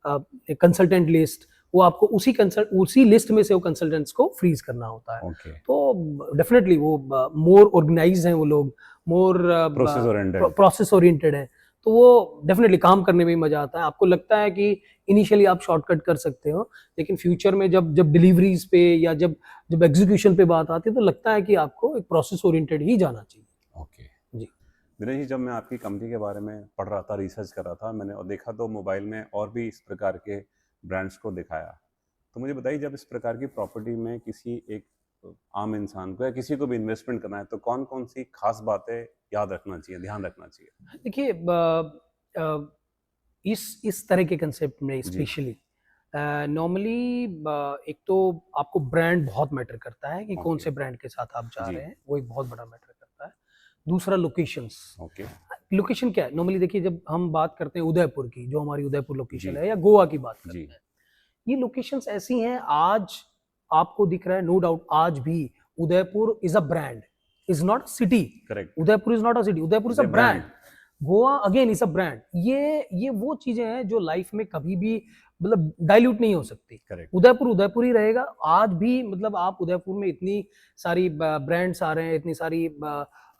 consultant list, वो आपको उसी लिस्ट में से वो कंसल्टेंट्स को फ्रीज करना होता है। तो डेफिनेटली वो मोर ऑर्गेनाइज्ड हैं, वो लोग मोर प्रोसेस ओरिएंटेड है, तो वो डेफिनेटली काम करने में मजा आता है। आपको लगता है कि इनिशियली आप शॉर्टकट कर सकते हो, लेकिन फ्यूचर में जब डिलीवरीज पे या जब एग्जीक्यूशन पे बात आती है, तो लगता है कि आपको एक प्रोसेस ओरिएंटेड ही जाना चाहिए। जी दिनेश जी, जब मैं आपकी कंपनी के बारे में पढ़ रहा था, रिसर्च कर रहा था, मैंने और देखा तो मोबाइल में और भी इस प्रकार के ब्रांड्स को दिखाया। तो मुझे बताइए, जब इस प्रकार की प्रॉपर्टी में किसी एक आम इंसान को या किसी को भी इन्वेस्टमेंट करना है, तो कौन कौन सी खास बातें याद रखना चाहिए, ध्यान रखना चाहिए? देखिए, इस तरह के कंसेप्ट में स्पेशली नॉर्मली एक तो आपको ब्रांड बहुत मैटर करता है कि कौन से ब्रांड के साथ आप जा रहे हैं, वो एक बहुत बड़ा मैटर करता है। दूसरा लोकेशंस। लोकेशन क्या है? नॉर्मली देखिए, जब हम बात करते हैं उदयपुर की, जो हमारी उदयपुर लोकेशन है, या गोवा की बात करते हैं, ये लोकेशंस ऐसी हैं, आज आपको दिख रहा है, नो डाउट, आज भी Udaipur is a brand, is not a city. Correct. Udaipur is not a city, Udaipur is a brand. Goa again is a brand. ये वो चीजें हैं जो लाइफ में कभी भी मतलब डाइल्यूट नहीं हो सकती। उदयपुर उदयपुर ही रहेगा आज भी। मतलब आप उदयपुर में इतनी सारी ब्रांड्स आ रहे हैं, इतनी सारी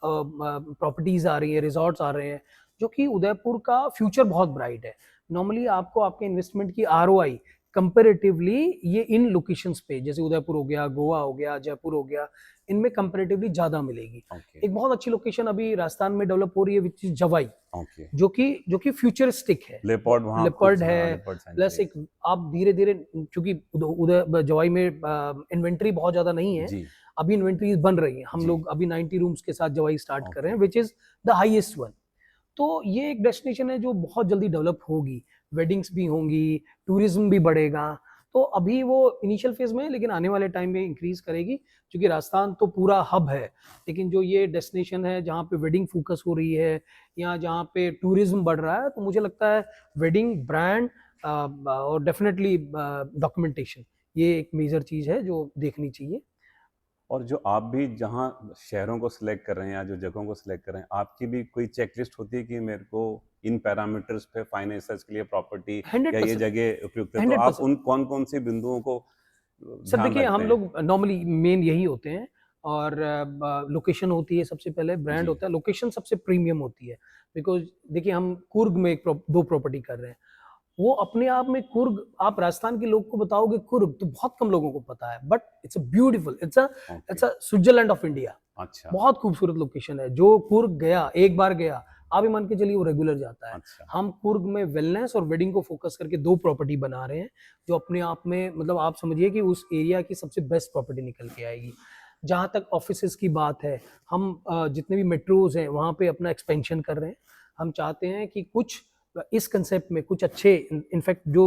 प्रॉपर्टीज आ रही है, रिजॉर्ट्स आ रहे हैं, जो कि उदयपुर का फ्यूचर बहुत ब्राइट है। नॉर्मली आपको आपके इन्वेस्टमेंट की ROI कंपेरेटिवली ये इन लोकेशंस पे, जैसे उदयपुर हो गया, गोवा हो गया, जयपुर हो गया, इनमें कंपेरेटिवली ज्यादा मिलेगी। एक बहुत अच्छी लोकेशन अभी राजस्थान में डेवलप हो रही है, विच इज जवाई, जो कि फ्यूचरिस्टिक है। लेपर्ड है, प्लस एक आप धीरे धीरे, चूंकि जवाई में इन्वेंट्री बहुत ज्यादा नहीं है, अभी इन्वेंट्रीज बन रही है। हम लोग अभी 90 रूम्स के साथ जवाई स्टार्ट कर रहे हैं, which is the highest one. तो ये एक डेस्टिनेशन है जो बहुत जल्दी डेवलप होगी, वेडिंग्स भी होंगी, टूरिज्म भी बढ़ेगा। तो अभी वो इनिशियल फेज में है, लेकिन आने वाले टाइम में इंक्रीज करेगी, क्योंकि राजस्थान तो पूरा हब है, लेकिन जो ये डेस्टिनेशन है जहाँ पे वेडिंग फोकस हो रही है या जहाँ पे टूरिज्म बढ़ रहा है, तो मुझे लगता है वेडिंग ब्रांड और डेफिनेटली डॉक्यूमेंटेशन, ये एक मेजर चीज है जो देखनी चाहिए। और जो आप भी जहाँ शहरों को सिलेक्ट कर रहे हैं या जो जगहों को सिलेक्ट कर रहे हैं, आपकी भी कोई चेकलिस्ट होती है कि मेरे को इन पैरामीटर्स पे फाइनेंस के लिए प्रॉपर्टी या ये जगह उपयुक्त है, तो आप उन कौन कौन से बिंदुओं को सर देखिए, हम लोग नॉर्मली मेन यही होते हैं, और लोकेशन होती है सबसे पहले, ब्रांड होता है, लोकेशन सबसे प्रीमियम होती है। बिकॉज देखिए, हम कुर्ग में 2 प्रॉपर्टी कर रहे हैं, वो अपने आप में कुर्ग, आप राजस्थान के लोग को बताओगे कुर्ग तो बहुत कम लोगों को पता है, but it's a beautiful, it's a Switzerland of India. अच्छा, बहुत खूबसूरत लोकेशन है। जो कुर्ग गया, एक बार गया, आप ही मान के चलिए वो रेगुलर जाता है। अच्छा, हम कुर्ग में वेलनेस और वेडिंग को फोकस करके 2 प्रॉपर्टी बना रहे हैं, जो अपने आप में मतलब आप समझिए कि उस एरिया की सबसे बेस्ट प्रॉपर्टी निकल के आएगी। जहाँ तक ऑफिसेज की बात है, हम जितने भी मेट्रोज हैं वहाँ पे अपना एक्सपेंशन कर रहे हैं। हम चाहते हैं कि कुछ इस कंसेप्ट में कुछ अच्छे, इनफैक्ट जो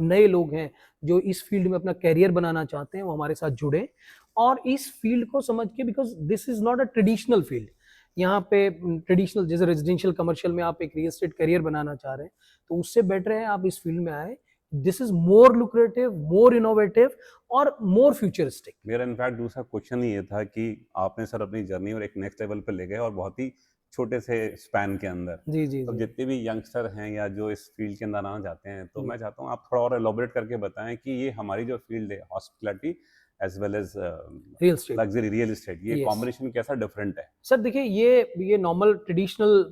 नए लोग हैं जो इस फील्ड में अपना कैरियर बनाना चाहते हैं वो हमारे साथ जुड़े और इस फील्ड को समझ के, because this is not a traditional field. यहाँ पे ट्रेडिशनल जैसे रेजिडेंशियल कमर्शियल में आप एक रियल एस्टेट करियर बनाना चाह रहे हैं तो उससे बेटर है आप इस फील्ड में आए। This is more lucrative, more innovative और मोर फ्यूचरिस्टिक। मेरा इनफैक्ट दूसरा क्वेश्चन ही ये था कि आपने सर अपनी जर्नी और एक नेक्स्ट लेवल पे ले गए और बहुत ही छोटे से स्पैन के अंदर। जी जी तो जी जितने भी यंगस्टर हैं या जो इस फील्ड के अंदर आना चाहते हैं तो जी। मैं चाहता हूँ आप थोड़ा और एलोबरेट करके बताएं कि ये हमारी जो फील्ड है hospitality as well as real estate, luxury real estate, ये Yes. कॉम्बिनेशन कैसा डिफरेंट है? सर देखिए ये नॉर्मल ट्रेडिशनल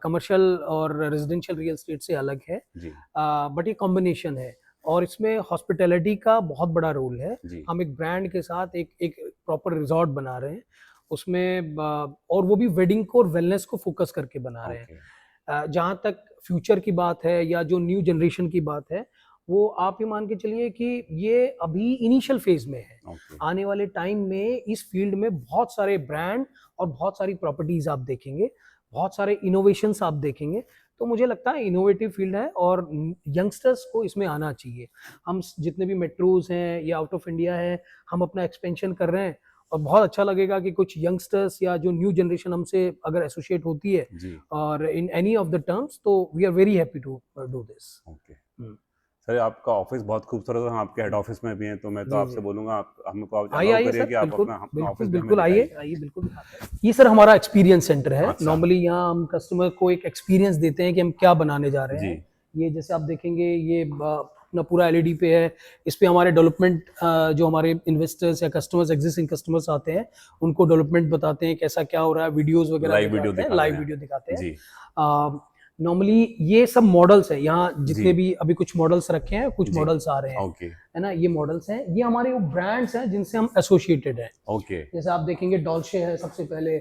कमर्शियल और रेजिडेंशियल रियल एस्टेट से अलग है, जी बट ये कॉम्बिनेशन है और इसमें हॉस्पिटैलिटी का बहुत बड़ा रोल है। जी हम एक ब्रांड के साथ एक प्रॉपर रिजॉर्ट बना रहे हैं उसमें, और वो भी वेडिंग को और वेलनेस को फोकस करके बना रहे हैं। ओके जहाँ तक फ्यूचर की बात है या जो न्यू जनरेशन की बात है, वो आप ये मान के चलिए कि ये अभी इनिशियल फेज में है। ओके आने वाले टाइम में इस फील्ड में बहुत सारे ब्रांड और बहुत सारी प्रॉपर्टीज आप देखेंगे, बहुत सारे इनोवेशंस आप देखेंगे। तो मुझे लगता है इनोवेटिव फील्ड है और यंगस्टर्स को इसमें आना चाहिए। हम जितने भी मेट्रोज हैं या आउट ऑफ इंडिया है, हम अपना एक्सपेंशन कर रहे हैं और बहुत अच्छा लगेगा कि कुछ यंगस्टर्स या जो न्यू जनरेशन हमसे अगर एसोसिएट होती है जी और in any of the terms, तो we are very happy to do this. Okay sir, आपका ऑफिस बहुत खूबसूरत है, हम आपके हेड ऑफिस में भी हैं तो मैं तो जी, आपसे जी। बोलूंगा आप हमको आप आइए allow आइए करिए सर, कि आप बिल्कुल अपना बिल्कुल ऑफिस भी हमें बिल्कुल, आइए दिखाइए। आइए, बिल्कुल दिखाते हैं। ये सर हमारा एक्सपीरियंस सेंटर है। अच्छा। नॉर्मली यहाँ हम कस्टमर को एक एक्सपीरियंस देते हैं कि हम क्या बनाने जा रहे जी हैं। ये जैसे आप देखेंगे ये अपना पूरा एलईडी पे है। इस पे हमारे डेवलपमेंट, जो हमारे इन्वेस्टर्स या कस्टमर्स, एग्जिस्टिंग कस्टमर्स आते हैं उनको डेवलपमेंट बताते हैं कैसा क्या हो रहा है, वीडियोस वगैरह लाइव वीडियो दिखाते हैं, दिखाते लाइव हैं। वीडियो दिखाते हैं। जी नॉर्मली ये सब मॉडल्स है, यहाँ जितने जी भी अभी कुछ मॉडल्स रखे हैं, कुछ जी मॉडल्स आ रहे हैं, ओके है ना। ये मॉडल्स हैं, ये हमारे वो ब्रांड्स हैं जिनसे हम एसोसिएटेड हैं। ओके जैसे आप देखेंगे डॉल्चे है सबसे पहले,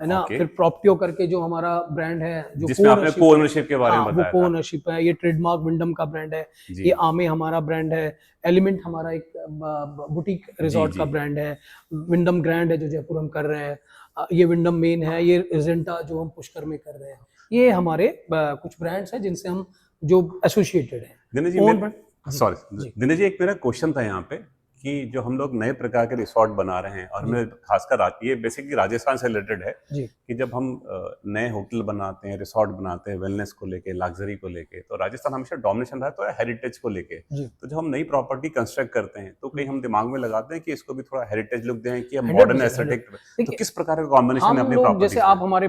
है ना। ओके फिर प्रॉप्टियो करके जो हमारा ब्रांड है, जो जिसमें आपने co-ownership को है, ओनरशिप के बारे में हाँ, वो बताया को था। ओनरशिप है। ये ट्रेडमार्क विंडम का ब्रांड है। जी ये आमे हमारा ब्रांड है। एलिमेंट हमारा एक बुटीक रिजॉर्ट जी का ब्रांड है। विंडम ग्रैंड है जो जयपुर हम कर रहे हैं। ये विंडम मेन है। ये रिजेंटा जो हम पुष्कर में कर रहे हैं। ये हमारे कुछ ब्रांड्स हैं जिनसे हम जो एसोसिएटेड हैं। दिनेश जी Own brand- जी, सॉरी जी। दिनेश जी, एक मेरा क्वेश्चन था यहाँ पे कि जो हम लोग नए प्रकार के रिसोर्ट बना रहे हैं और हमें खासकर ये बेसिकली राजस्थान से रिलेटेड है जी कि जब हम नए होटल बनाते हैं, रिसोर्ट बनाते हैं, वेलनेस को लेके, लग्जरी को लेके, तो राजस्थान हमेशा डोमिनेशन रहा है तो हेरिटेज को लेके। जी तो जब हम नई प्रॉपर्टी कंस्ट्रक्ट करते हैं तो कहीं हम दिमाग में लगाते हैं कि इसको भी थोड़ा हेरिटेज लुक दें कि हम 100% मॉडर्न एस्थेटिक। तो देखिए, किस प्रकार का कॉम्बिनेशन है हम अपनी लोग प्रॉपर्टी जैसे आप हमारे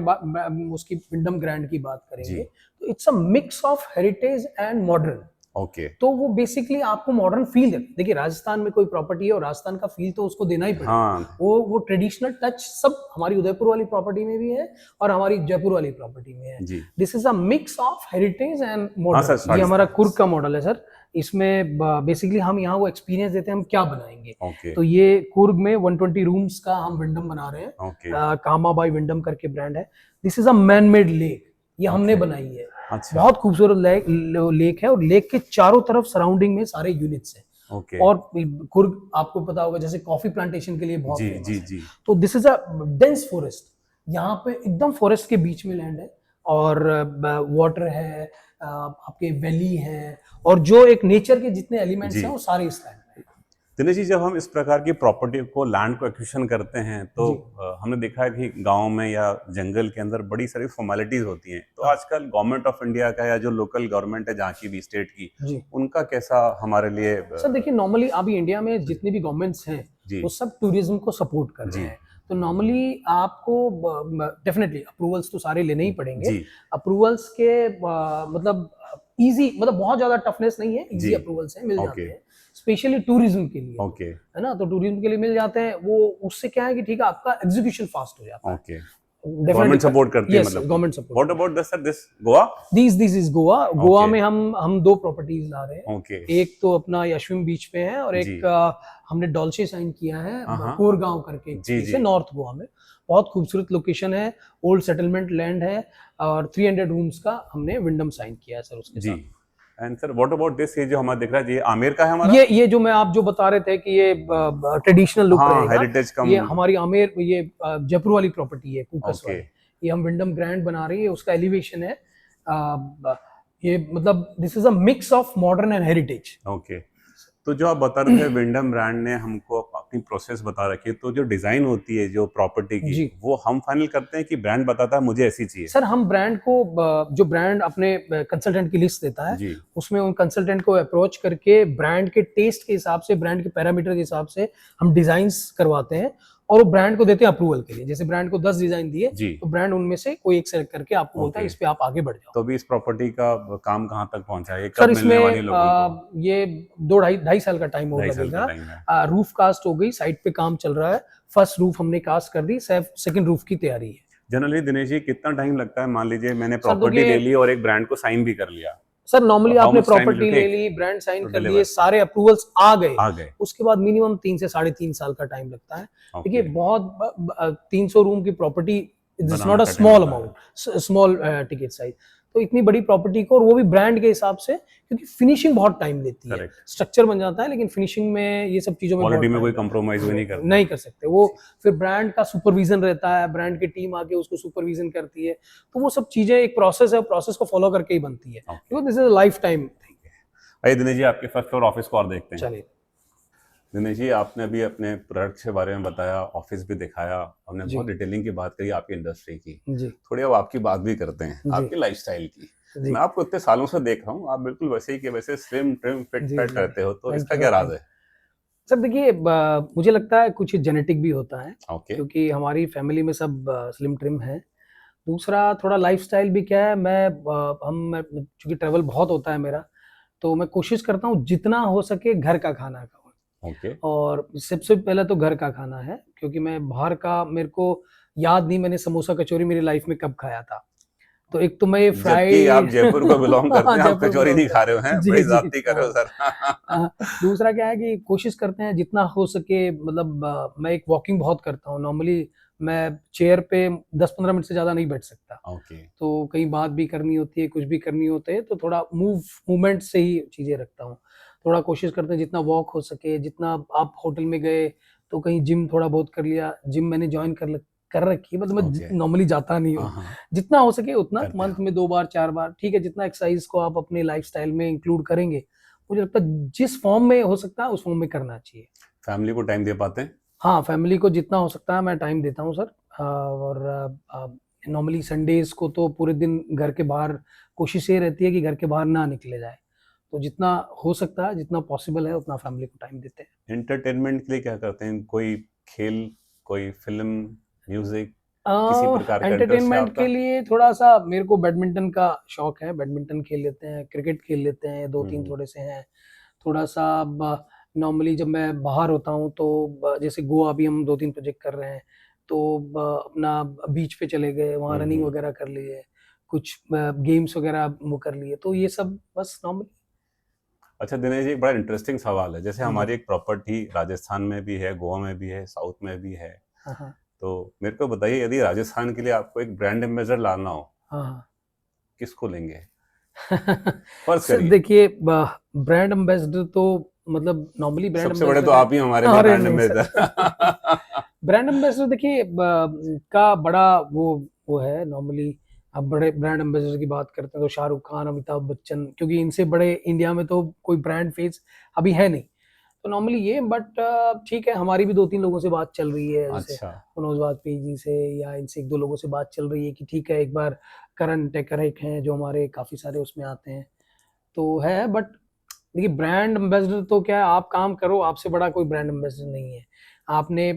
उसकी विंडम ग्रैंड की बात जी करेंगे तो it's a mix of heritage and modern. Okay तो वो बेसिकली आपको मॉडर्न फील देता है। देखिए राजस्थान में कोई प्रॉपर्टी है और राजस्थान का फील तो उसको देना ही पड़ेगा। हाँ वो ट्रेडिशनल टच सब हमारी उदयपुर वाली प्रॉपर्टी में भी है और हमारी जयपुर वाली प्रॉपर्टी में है। जी this is a mix of heritage and हाँ मॉडर्न। सर, ये हमारा कुर्ग का मॉडल है सर। इसमें बेसिकली हम यहाँ वो एक्सपीरियंस देते हैं हम क्या बनाएंगे। ओके तो ये कुर्ग में 120 रूम्स का हम विंडम बना रहे हैं। ओके कामा बाई विंडम करके ब्रांड है। This is a man made lake, ये हमने बनाई है। अच्छा बहुत खूबसूरत लेक है और लेक के चारों तरफ सराउंडिंग में सारे यूनिट्स हैं। ओके और कुर्ग आपको पता होगा जैसे कॉफी प्लांटेशन के लिए बहुत जी फेमस जी है। जी तो this is a dense forest. यहाँ पे एकदम फॉरेस्ट के बीच में लैंड है और वाटर है, आपके वैली है और जो एक नेचर के जितने एलिमेंट्स जी हैं वो सारे इस लैंड में हैं। दिनेश जी, जब हम इस प्रकार की प्रॉपर्टी को, लैंड को एक्विजिशन करते हैं तो हमने देखा है कि गांव में या जंगल के अंदर बड़ी सारी फॉर्मेलिटीज होती हैं। तो आजकल गवर्नमेंट ऑफ इंडिया का या जो लोकल गवर्नमेंट है जहाँ की भी स्टेट की, जी उनका कैसा हमारे लिए सर देखिए, नॉर्मली अभी इंडिया में जितनी भी गवर्नमेंट्स हैं जी वो सब टूरिज्म को सपोर्ट कर रहे जी हैं। तो नॉर्मली आपको डेफिनेटली अप्रूवल्स तो सारे लेने ही पड़ेंगे। जी अप्रूवल्स के मतलब इजी, मतलब बहुत ज्यादा टफनेस नहीं है, इजी जी अप्रूवल्स हैं, मिल जाते ओके हैं। स्पेशली टूरिज्म के लिए, ओके है ना। तो टूरिज्म के लिए मिल जाते हैं। वो उससे क्या है कि ठीक है आपका एग्जीक्यूशन फास्ट हो जाता है। ओके गवर्नमेंट सपोर्ट करती है, yes, मतलब government support. What about this sir, this Goa? This is Goa. Goa Okay. में हम 2 प्रॉपर्टीज ला रहे हैं। ओके, एक तो अपना यशविम बीच पे है और जी। एक हमने डॉल्चे साइन किया है हाँ। कोरगांव करके एक जी, place जी। है नॉर्थ गोवा में। बहुत खूबसूरत लोकेशन है, ओल्ड सेटलमेंट लैंड है और 300 रूम्स का हमने विंडम साइन किया है सर उसके जी। साथ। And sir what about this, ये जो हमारा दिख रहा है ये आमेर का है हमारा? ये जो मैं आप जो बता रहे थे कि ये ट्रेडिशनल लुक हाँ, रहेगा, हेरिटेज कम। ये हमारी आमेर ये जयपुर वाली प्रॉपर्टी है कुकस Okay. वाली। ये हम विंडम ग्रैंड बना रही है, उसका एलिवेशन है ये मतलब this is a mix of modern and heritage. Okay, तो जो आप बता रहे थे विंडम ब्रांड ने हमको अपनी प्रोसेस बता रखी है, तो जो डिजाइन होती है जो प्रॉपर्टी की, जी। वो हम फाइनल करते हैं कि ब्रांड बताता है मुझे ऐसी चाहिए? सर हम ब्रांड को जो ब्रांड अपने कंसल्टेंट की लिस्ट देता है जी। उसमें उन कंसल्टेंट को अप्रोच करके ब्रांड के टेस्ट के हिसाब से, ब्रांड के पैरामीटर के हिसाब से हम डिजाइन्स करवाते हैं और वो ब्रांड को देते हैं अप्रूवल के लिए। जैसे ब्रांड को 10 डिजाइन दिए जी। तो ब्रांड उनमें से कोई एक सेलेक्ट करके आपको बोलता है Okay. इस पे आप आगे बढ़ जाओ। तो अभी इस प्रॉपर्टी का काम कहाँ तक पहुंचा है, ये सर कब मिलने वाली है इसमें लोगों को? ये 2-2.5 साल का टाइम और 2.5 साल का लगेगा। time है। रूफ कास्ट हो गई, साइट पे काम चल रहा है, फर्स्ट रूफ हमने कास्ट कर दी, सेकंड रूफ की तैयारी है। जनरली दिनेश जी कितना टाइम लगता है? मान लीजिए मैंने सर, प्रॉपर्टी देखिए- ले ली और एक ब्रांड को साइन भी कर लिया, सर नॉर्मली तो how आपने much time प्रॉपर्टी will ले take ली, ब्रांड साइन to कर deliver? लिए, सारे अप्रूवल्स आ आ गए, गए। उसके बाद मिनिमम 3 से 3.5 साल का टाइम लगता है। Okay. देखिए बहुत 300 रूम की property is banana not a का time स्मॉल होता है। Amount, small ticket size. तो इतनी बड़ी प्रॉपर्टी को, और वो भी ब्रांड के हिसाब से, क्योंकि फिनिशिंग बहुत टाइम लेती है। Correct. स्ट्रक्चर बन जाता है लेकिन फिनिशिंग में ये सब चीजों में बहुत क्वालिटी में time कोई लगता है। compromise भी नहीं करते। नहीं कर सकते। वो फिर ब्रांड का सुपरविजन रहता है, ब्रांड की टीम आके उसको सुपरविजन करती है, तो वो सब चीजें एक प्रोसेस है, प्रोसेस को फॉलो करके ही बनती है। Okay. This is a life time. आइए दिनेश जी आपके फर्स्ट फ्लोर ऑफिस को और देखते हैं। चलिए दिनेश जी आपने अभी अपने प्रोडक्ट के बारे में बताया, ऑफिस भी दिखाया, हमने जी। बहुत डिटेलिंग की बात करी आपकी इंडस्ट्री की। जी थोड़ी अब आपकी बात भी करते हैं, जी। आपकी लाइफस्टाइल की। जी मैं आपको इतने सालों से देख रहा हूँ, आप बिल्कुल वैसे ही के वैसे स्लिम ट्रिम फिट जी, फैट जी। रहते हो, तो Thank इसका you, क्या sir. राज है? सर देखिए मुझे लगता है कुछ जेनेटिक भी होता है, ओके, क्योंकि हमारी फैमिली में सब स्लिम ट्रिम है। दूसरा थोड़ा लाइफस्टाइल भी क्या है, चूंकि ट्रैवल बहुत होता है मेरा, तो मैं कोशिश करता हूँ जितना हो सके घर का खाना खाऊं। ओके, और सबसे पहले तो घर का खाना है, क्योंकि मैं बाहर का, मेरे को याद नहीं मैंने समोसा कचौरी मेरी लाइफ में कब खाया था। तो एक तो मैं ये जबकि फ्राइड आप जयपुर को बिलोंग करते हैं, आप जयपुर कचौरी नहीं belong खा रहे हो, हैं? जी, बड़ी जी, जाती कर रहे हो हाँ। सर। दूसरा क्या है कि कोशिश करते हैं जितना हो सके, मतलब मैं एक वॉकिंग बहुत करता हूँ। नॉर्मली मैं चेयर पे 10-15 मिनट से ज्यादा नहीं बैठ सकता, ओके, तो कहीं बात भी करनी होती है, कुछ भी करनी होती है, तो थोड़ा मूवमेंट से ही चीजें रखता हूँ। थोड़ा कोशिश करते हैं जितना वॉक हो सके, जितना आप होटल में गए तो कहीं जिम थोड़ा बहुत कर लिया। जिम मैंने ज्वाइन कर रखी है, मतलब Okay. मैं नॉर्मली जाता नहीं हूँ। हाँ, जितना हो सके उतना, करते मंथ हैं। में 2 बार 4 बार ठीक है। जितना एक्सरसाइज को आप अपने लाइफस्टाइल में इंक्लूड करेंगे, मुझे लगता है जिस फॉर्म में हो सकता है उस फॉर्म में करना चाहिए। फैमिली को टाइम दे पाते हैं? हाँ, फैमिली को जितना हो सकता है मैं टाइम देता हूँ सर। और नॉर्मली संडेज को तो पूरे दिन घर के बाहर, कोशिश ये रहती है कि घर के बाहर ना निकले जाए, तो जितना हो सकता है, जितना पॉसिबल है, उतना फैमिली को टाइम देते हैं। एंटरटेनमेंट के लिए क्या करते हैं? कोई खेल, कोई फिल्म, म्यूजिक, किसी प्रकार का इंटरेस्ट है एंटरटेनमेंट आपका? के लिए थोड़ा सा मेरे को बैडमिंटन का शौक है, बैडमिंटन खेल लेते हैं, क्रिकेट खेल लेते हैं, 2-3 थोड़े से हैं। थोड़ा सा नॉर्मली जब मैं बाहर होता हूँ तो जैसे गोवा अभी हम 2-3 प्रोजेक्ट कर रहे हैं, तो अपना बीच पे चले गए, वहाँ रनिंग वगैरह कर लिए, कुछ गेम्स वगैरह वो कर लिए, तो ये सब बस नॉर्मली। अच्छा दिनेश जी, एक बड़ा इंटरेस्टिंग सवाल है। जैसे हमारी एक प्रॉपर्टी राजस्थान में भी है, गोवा में भी है, साउथ में भी है, हाँ हाँ तो मेरे को बताइए, यदि राजस्थान के लिए आपको एक ब्रांड एम्बेसडर लाना हो, हाँ किसको लेंगे? फर्ज सर करिए। देखिए ब्रांड एम्बेसडर तो मतलब नॉर्मली ब्रांड सबसे बड़े तो आप ही हमारे लिए ब्रांड एम्बेसडर। ब्रांड एम्बेसडर देखिए का बड़ा वो है। नॉर्मली अब बड़े ब्रांड एम्बेसडर की बात करते हैं तो शाहरुख खान, अमिताभ बच्चन, क्योंकि इनसे बड़े इंडिया में तो कोई ब्रांड फेस अभी है नहीं, तो नॉर्मली ये। बट ठीक है, हमारी भी 2-3 लोगों से बात चल रही है, जैसे अच्छा, मनोज वाजपेयी जी से, या इनसे 1-2 लोगों से बात चल रही है कि ठीक है एक बार करण टेकर एक हैं जो हमारे काफी सारे उसमें आते हैं, तो है। बट देखिए ब्रांड एम्बेसडर तो क्या है, आप काम करो, आपसे बड़ा कोई ब्रांड एम्बेसडर नहीं है। आपने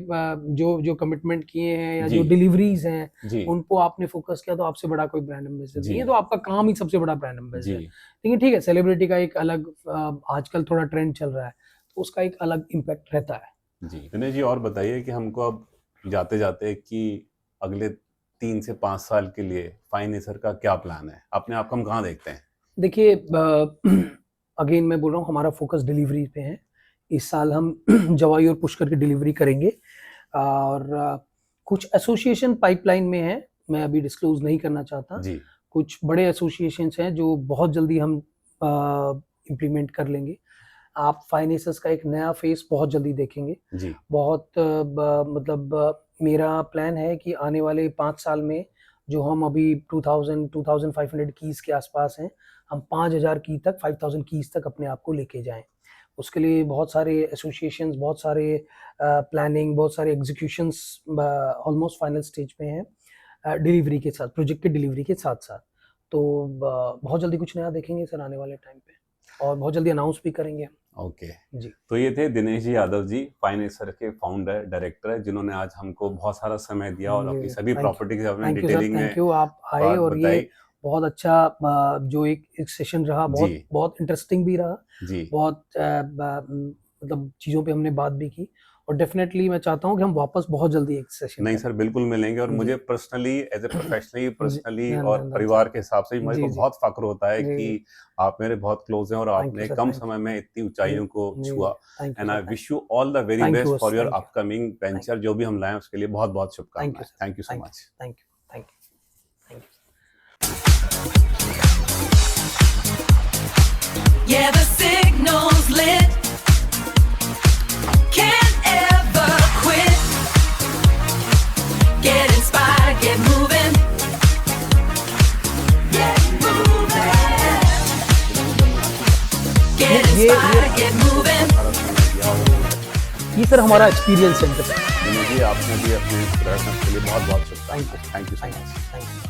जो कमिटमेंट किए हैं या जी। जो डिलीवरीज हैं जी, उनको आपने फोकस किया, तो आपसे बड़ा कोई ब्रांड एम्बेसडर जी। नहीं है, तो आपका काम ही सबसे बड़ा ब्रांड एम्बेसडर है। जी, लेकिन ठीक है, सेलिब्रिटी का एक अलग आजकल थोड़ा ट्रेंड चल रहा है, तो उसका एक अलग इम्पैक्ट रहता है। जी। दिनेश जी और बताइए कि हमको अब जाते जाते कि अगले 3 से 5 साल के लिए फाइनेसर का क्या प्लान है? अपने आप को हम कहाँ देखते हैं? देखिए अगेन मैं बोल रहा हूँ, हमारा फोकस डिलीवरी पे है। इस साल हम जवाई और पुष्कर की डिलीवरी करेंगे और कुछ एसोसिएशन पाइपलाइन में है, मैं अभी डिस्क्लोज नहीं करना चाहता जी। कुछ बड़े एसोसिएशंस हैं जो बहुत जल्दी हम इम्प्लीमेंट कर लेंगे। आप फाइनेंसेस का एक नया फेस बहुत जल्दी देखेंगे जी। बहुत मतलब मेरा प्लान है कि आने वाले 5 साल में जो हम अभी 2500 कीज के आसपास हैं, हम 5000 की तक 5000 कीज तक अपने आप को लेके जाएं। उसके लिए बहुत सारे एसोसिएशंस, बहुत सारे प्लानिंग, बहुत सारे एग्जीक्यूशंस ऑलमोस्ट फाइनल स्टेज पे हैं डिलीवरी के साथ, प्रोजेक्ट के डिलीवरी के साथ साथ। तो बहुत जल्दी कुछ नया देखेंगे सर आने वाले टाइम पे और बहुत जल्दी अनाउंस भी करेंगे। ओके जी। तो ये थे दिनेश जी यादव जी, फाइनेंसर के फाउंडर डायरेक्टर, जिन्होंने आज हमको बहुत सारा समय दिया और अपनी सभी प्रॉपर्टी के बारे में डिटेलिंग में थैंक यू, आप आए और ये बहुत अच्छा जो एक सेशन रहा, बहुत इंटरेस्टिंग भी रहा जी। बहुत मतलब चीज़ों पे हमने बात भी की और डेफिनेटली मैं चाहता हूँ कि हम वापस बहुत जल्दी एक सेशन नहीं सर बिल्कुल मिलेंगे और मुझे पर्सनली एज ए प्रोफेशनली और परिवार के हिसाब से मुझे बहुत फक्र होता है कि आप मेरे बहुत क्लोज हैं और आपने कम समय में इतनी ऊंचाइयों को छुआ। And I wish you all the very best for your upcoming venture, जो भी हम लाएं उसके लिए बहुत बहुत शुभकामनाएं। Thank you so much. Thank you. Yeah, the signal's lit. Can't ever quit. Get inspired, get moving. Get moving. Get inspired, get moving. ये सर हमारा एक्सपीरियंस सेंटर है। जी आपने भी अपने प्रयासों के लिए बहुत बहुत शुभकामनाएं। Thank you so much.